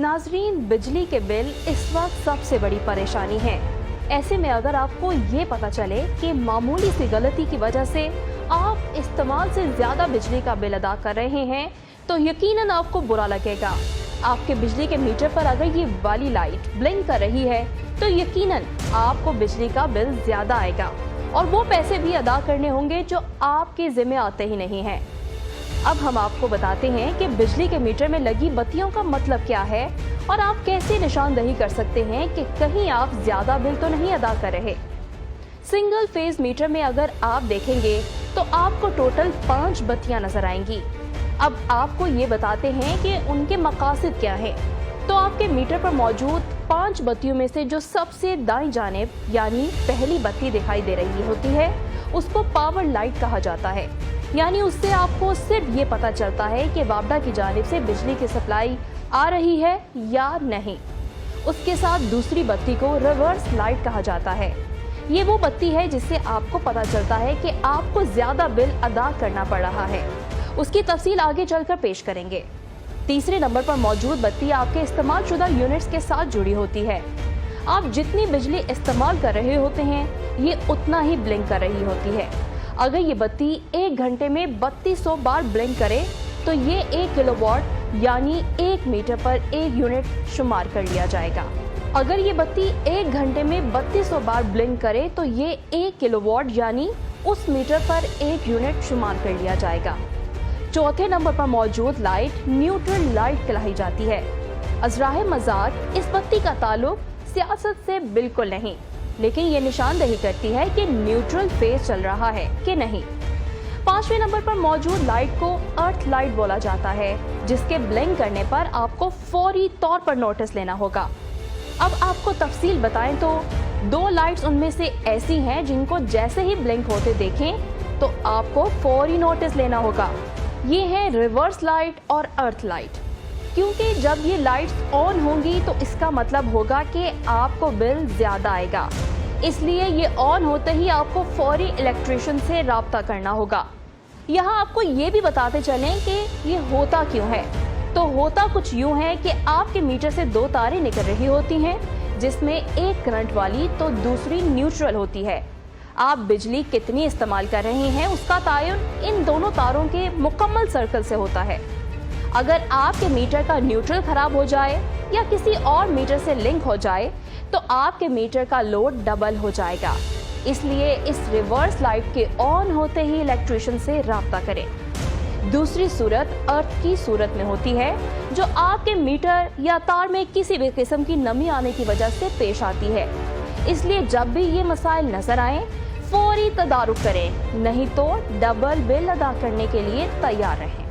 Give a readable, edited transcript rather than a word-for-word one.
नाजरीन, बिजली के बिल इस वक्त सबसे बड़ी परेशानी है। ऐसे में अगर आपको ये पता चले कि मामूली सी गलती की वजह से आप इस्तेमाल से ज्यादा बिजली का बिल अदा कर रहे हैं तो यकीनन आपको बुरा लगेगा। आपके बिजली के मीटर पर अगर ये वाली लाइट ब्लिंक कर रही है तो यकीनन आपको बिजली का बिल ज्यादा आएगा और वो पैसे भी अदा करने होंगे जो आपके जिम्मे आते ही नहीं हैं। अब हम आपको बताते हैं कि बिजली के मीटर में लगी बत्तियों का मतलब क्या है और आप कैसे निशानदही कर सकते हैं कि कहीं आप ज्यादा बिल तो नहीं अदा कर रहे। सिंगल फेज मीटर में अगर आप देखेंगे तो आपको टोटल 5 बत्तियां नजर आएंगी। अब आपको ये बताते हैं कि उनके मकासद क्या है। तो आपके मीटर पर मौजूद 5 बत्तियों में से जो सबसे दाईं जानिब यानी पहली बत्ती दिखाई दे रही होती है उसको पावर लाइट कहा जाता है। यानी उससे आपको सिर्फ ये पता चलता है कि वापडा की जानिब से बिजली की सप्लाई आ रही है या नहीं। उसके साथ दूसरी बत्ती को रिवर्स लाइट कहा जाता है। ये वो बत्ती है जिससे आपको पता चलता है कि आपको ज्यादा बिल अदा करना पड़ रहा है। उसकी तफसील आगे चलकर पेश करेंगे। तीसरे नंबर पर मौजूद बत्ती आपके इस्तेमाल शुदा यूनिट्स के साथ जुड़ी होती है। आप जितनी बिजली इस्तेमाल कर रहे होते हैं ये उतना ही ब्लिंक कर रही होती है। अगर ये बत्ती 1 घंटे में 3200 बार ब्लिंक करे तो ये 1 किलोवाट यानी 1 मीटर पर 1 यूनिट शुमार कर लिया जाएगा। अगर ये बत्ती 1 घंटे में 3200 बार ब्लिंक करे तो ये 1 किलोवाट यानी उस मीटर पर 1 यूनिट शुमार कर लिया जाएगा। चौथे नंबर पर मौजूद लाइट न्यूट्रल लाइट कहलाई जाती है। अजराह मजाक इस बत्ती का ताल्लुक सियासत से बिल्कुल नहीं, लेकिन ये निशानदही करती है कि न्यूट्रल फेज चल रहा है कि नहीं। 5वें नंबर पर मौजूद लाइट को अर्थ लाइट बोला जाता है, जिसके ब्लिंक करने पर आपको फौरी तौर पर नोटिस लेना होगा। अब आपको तफसील बताएं तो 2 लाइट्स उनमें से ऐसी हैं जिनको जैसे ही ब्लिंक होते देखें तो आपको फौरी नोटिस लेना होगा। ये है रिवर्स लाइट और अर्थ लाइट। क्योंकि जब ये लाइट्स ऑन होंगी तो इसका मतलब होगा कि आपको बिल ज्यादा आएगा, इसलिए ये ऑन होते ही आपको फौरी इलेक्ट्रिशियन से राब्ता करना होगा। यहाँ आपको ये भी बताते चलें कि ये होता क्यों है। तो होता कुछ यूँ है कि आपके मीटर से 2 तारें निकल रही होती हैं, जिसमें एक करंट वाली तो दूसरी न्यूट्रल होती है। आप बिजली कितनी इस्तेमाल कर रहे हैं उसका तायुन इन दोनों तारों के मुकम्मल सर्कल से होता है। अगर आपके मीटर का न्यूट्रल खराब हो जाए या किसी और मीटर से लिंक हो जाए तो आपके मीटर का लोड डबल हो जाएगा। इसलिए इस रिवर्स लाइट के ऑन होते ही इलेक्ट्रिशियन से राब्ता करें। दूसरी सूरत अर्थ की सूरत में होती है, जो आपके मीटर या तार में किसी भी किस्म की नमी आने की वजह से पेश आती है। इसलिए जब भी ये मसाइल नजर आए फौरी तदारुक करें, नहीं तो डबल बिल अदा करने के लिए तैयार रहें।